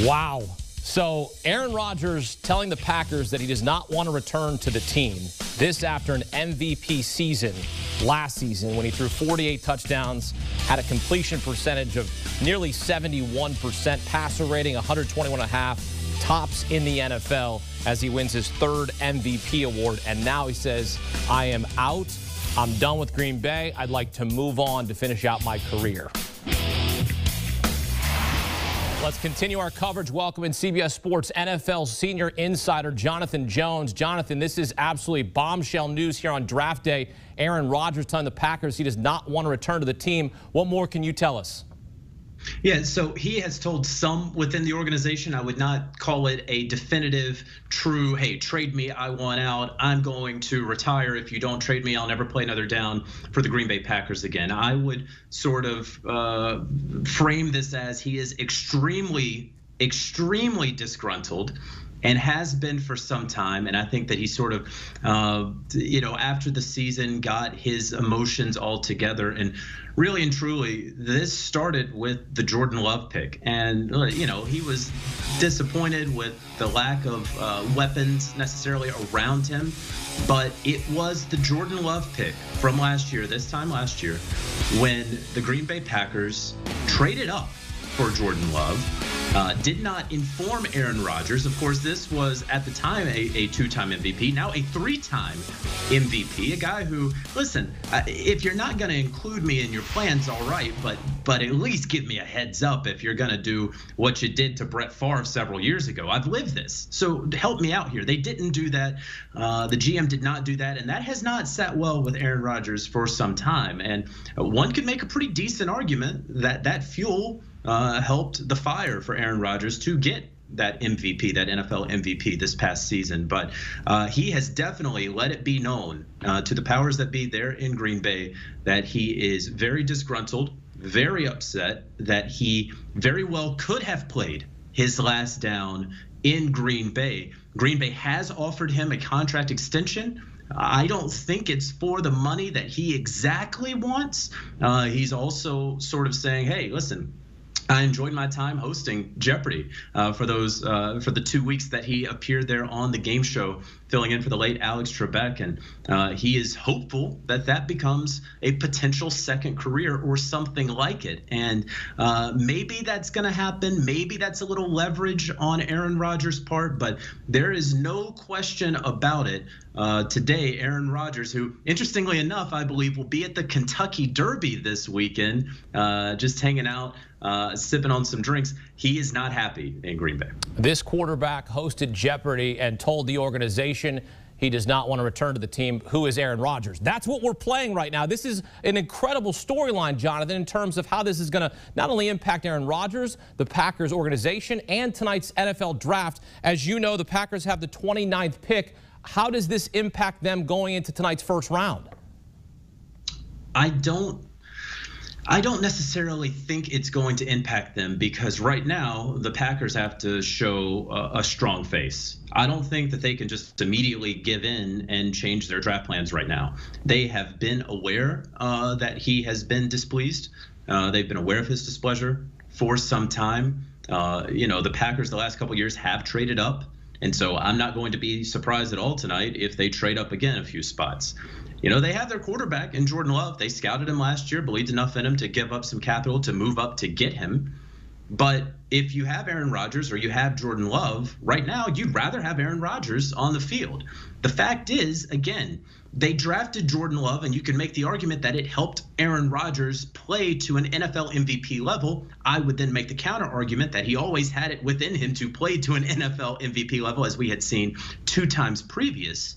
Wow. So Aaron Rodgers telling the Packers that he does not want to return to the team. This after an MVP season last season when he threw 48 touchdowns, had a completion percentage of nearly 71%, passer rating 121.5, tops in the NFL as he wins his third MVP award. And now he says, I am out. I'm done with Green Bay. I'd like to move on to finish out my career. Let's continue our coverage. Welcome in CBS Sports NFL senior insider Jonathan Jones. Jonathan, this is absolutely bombshell news here on draft day. Aaron Rodgers telling the Packers he does not want to return to the team. What more can you tell us? Yeah, so he has told some within the organization. I would not call it a definitive, true, hey, trade me, I want out. I'm going to retire. If you don't trade me, I'll never play another down for the Green Bay Packers again. I would sort of frame this as he is extremely disgruntled and has been for some time. And I think that he sort of, after the season got his emotions all together. And really and truly, this started with the Jordan Love pick. And, he was disappointed with the lack of weapons necessarily around him. But it was the Jordan Love pick from this time last year, when the Green Bay Packers traded up for Jordan Love. Did not inform Aaron Rodgers. Of course, this was at the time a two-time MVP, now a three-time MVP, a guy who, listen, if you're not going to include me in your plans, all right, but at least give me a heads up if you're going to do what you did to Brett Favre several years ago. I've lived this, so help me out here. They didn't do that. The GM did not do that, and that has not sat well with Aaron Rodgers for some time. And one could make a pretty decent argument that fuel helped the fire for Aaron Rodgers to get that MVP, that NFL MVP this past season. But he has definitely let it be known to the powers that be there in Green Bay that he is very disgruntled, very upset, that he very well could have played his last down in Green Bay. Green Bay has offered him a contract extension. I don't think it's for the money that he exactly wants. He's also sort of saying, hey, listen, I enjoyed my time hosting Jeopardy for the 2 weeks that he appeared there on the game show, filling in for the late Alex Trebek. And he is hopeful that becomes a potential second career or something like it. And maybe that's going to happen. Maybe that's a little leverage on Aaron Rodgers' part, but there is no question about it. Today, Aaron Rodgers, who, interestingly enough, I believe will be at the Kentucky Derby this weekend, just hanging out, sipping on some drinks. He is not happy in Green Bay. This quarterback hosted Jeopardy and told the organization he does not want to return to the team. Who is Aaron Rodgers? That's what we're playing right now. This is an incredible storyline, Jonathan, in terms of how this is going to not only impact Aaron Rodgers, the Packers organization, and tonight's NFL draft. As you know, the Packers have the 29th pick. How does this impact them going into tonight's first round? I don't necessarily think it's going to impact them, because right now the Packers have to show a strong face. I don't think that they can just immediately give in and change their draft plans right now. They have been aware that he has been displeased. They've been aware of his displeasure for some time. The Packers the last couple of years have traded up. And so I'm not going to be surprised at all tonight if they trade up again a few spots. They have their quarterback in Jordan Love. They scouted him last year, believed enough in him to give up some capital to move up to get him. But if you have Aaron Rodgers or you have Jordan Love, right now you'd rather have Aaron Rodgers on the field. The fact is, again, they drafted Jordan Love, and you can make the argument that it helped Aaron Rodgers play to an NFL MVP level. I would then make the counter argument that he always had it within him to play to an NFL MVP level, as we had seen 2 times previous.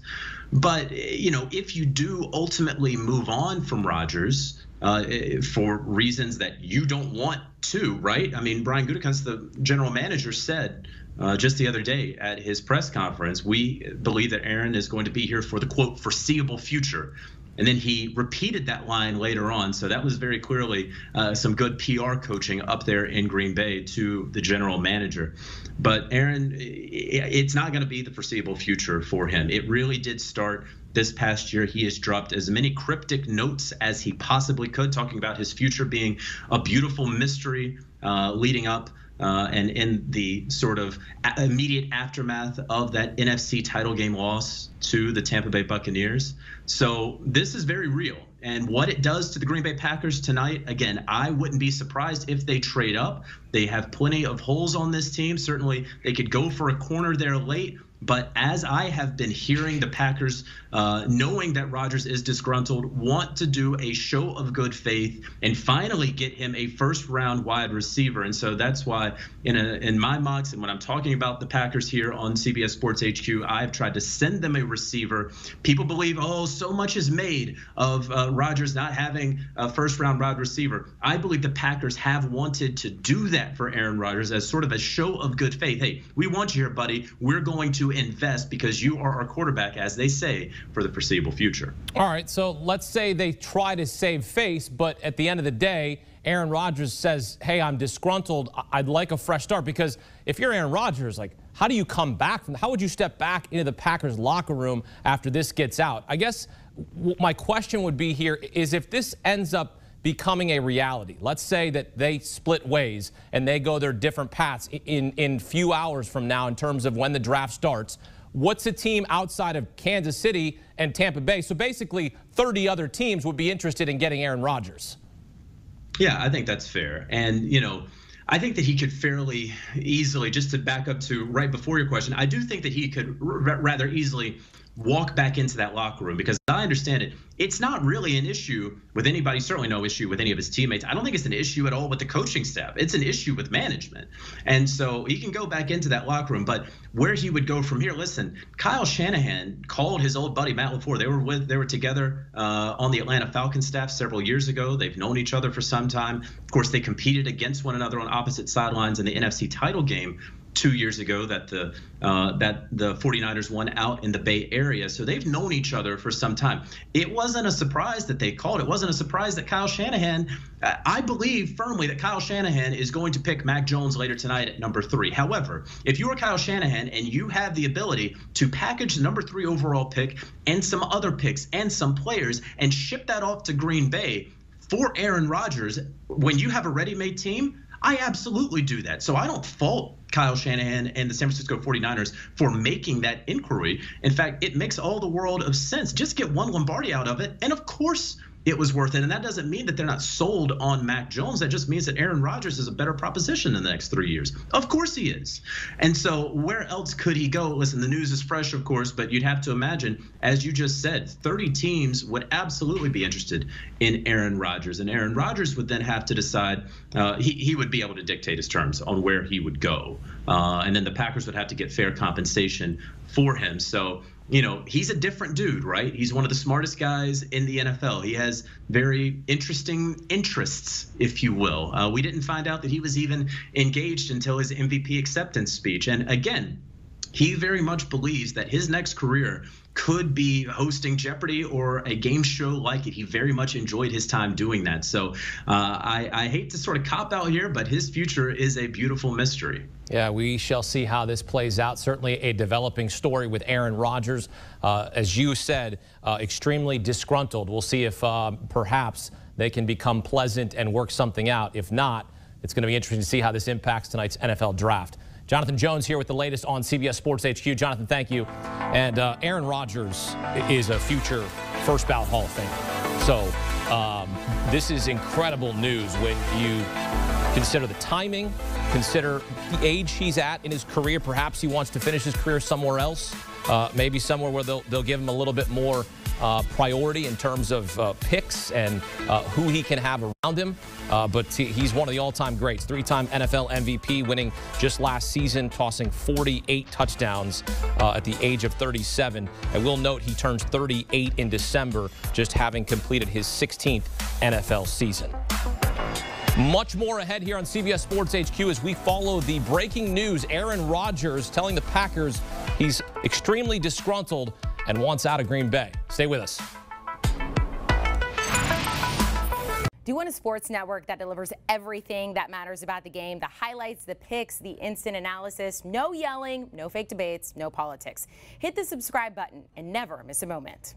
But, if you do ultimately move on from Rodgers for reasons that you don't want to, right? I mean, Brian Gutekunst, the general manager, said just the other day at his press conference, we believe that Aaron is going to be here for the, quote, foreseeable future. And then he repeated that line later on. So that was very clearly some good PR coaching up there in Green Bay to the general manager. But Aaron, it's not going to be the foreseeable future for him. It really did start this past year. He has dropped as many cryptic notes as he possibly could, talking about his future being a beautiful mystery leading up and in the sort of immediate aftermath of that NFC title game loss to the Tampa Bay Buccaneers. So this is very real. And what it does to the Green Bay Packers tonight, again, I wouldn't be surprised if they trade up. They have plenty of holes on this team. Certainly, they could go for a corner there late. But as I have been hearing the Packers, knowing that Rodgers is disgruntled, want to do a show of good faith and finally get him a first-round wide receiver. And so that's why in my mocks and when I'm talking about the Packers here on CBS Sports HQ, I've tried to send them a receiver. People believe, oh, so much is made of Rodgers not having a first-round wide receiver. I believe the Packers have wanted to do that for Aaron Rodgers as sort of a show of good faith. Hey, we want you here, buddy. We're going to invest because you are our quarterback, as they say, for the foreseeable future. All right, so let's say they try to save face, but at the end of the day, Aaron Rodgers says, hey, I'm disgruntled. I'd like a fresh start. Because if you're Aaron Rodgers, like, how do you come back from, how would you step back into the Packers locker room after this gets out? I guess my question would be here is if this ends up becoming a reality. Let's say that they split ways and they go their different paths in few hours from now in terms of when the draft starts. What's a team outside of Kansas City and Tampa Bay? So basically 30 other teams would be interested in getting Aaron Rodgers. Yeah, I think that's fair. And, you know, I think that he could fairly easily, just to back up to right before your question, I do think that he could rather easily walk back into that locker room, because as I understand it, it's not really an issue with anybody, certainly no issue with any of his teammates. I don't think it's an issue at all with the coaching staff. It's an issue with management. And so he can go back into that locker room. But where he would go from here, listen, Kyle Shanahan called his old buddy Matt LaFleur. They were together on the Atlanta Falcons staff several years ago. They've known each other for some time. Of course, they competed against one another on opposite sidelines in the NFC title game 2 years ago that the 49ers won out in the Bay Area. So they've known each other for some time. It wasn't a surprise that they called. It wasn't a surprise that Kyle Shanahan, I believe firmly that Kyle Shanahan is going to pick Mac Jones later tonight at number 3. However, if you are Kyle Shanahan and you have the ability to package the number 3 overall pick and some other picks and some players and ship that off to Green Bay for Aaron Rodgers, when you have a ready-made team, I absolutely do that. So I don't fault Kyle Shanahan and the San Francisco 49ers for making that inquiry. In fact, it makes all the world of sense. Just get one Lombardi out of it, and of course it was worth it. And that doesn't mean that they're not sold on Mac Jones. That just means that Aaron Rodgers is a better proposition in the next 3 years. Of course he is. And so where else could he go? Listen, the news is fresh, of course, but you'd have to imagine, as you just said, 30 teams would absolutely be interested in Aaron Rodgers. And Aaron Rodgers would then have to decide, he would be able to dictate his terms on where he would go. And then the Packers would have to get fair compensation for him. So, you know, he's a different dude, right? He's one of the smartest guys in the NFL. He has very interesting interests, if you will. We didn't find out that he was even engaged until his MVP acceptance speech. And again, he very much believes that his next career could be hosting Jeopardy or a game show like it. He very much enjoyed his time doing that. So I hate to sort of cop out here, but his future is a beautiful mystery. Yeah, we shall see how this plays out. Certainly a developing story with Aaron Rodgers. As you said, extremely disgruntled. We'll see if perhaps they can become pleasant and work something out. If not, it's going to be interesting to see how this impacts tonight's NFL draft. Jonathan Jones here with the latest on CBS Sports HQ. Jonathan, thank you. And Aaron Rodgers is a future first ballot Hall of Famer. So this is incredible news when you consider the timing, consider the age he's at in his career. Perhaps he wants to finish his career somewhere else, maybe somewhere where they'll give him a little bit more priority in terms of picks and who he can have around him. But he's one of the all-time greats. 3-time NFL MVP, winning just last season, tossing 48 touchdowns at the age of 37. And we'll note he turns 38 in December, just having completed his 16th NFL season. Much more ahead here on CBS Sports HQ as we follow the breaking news. Aaron Rodgers telling the Packers he's extremely disgruntled and wants out of Green Bay. Stay with us. Do you want a sports network that delivers everything that matters about the game? The highlights, the picks, the instant analysis, no yelling, no fake debates, no politics. Hit the subscribe button and never miss a moment.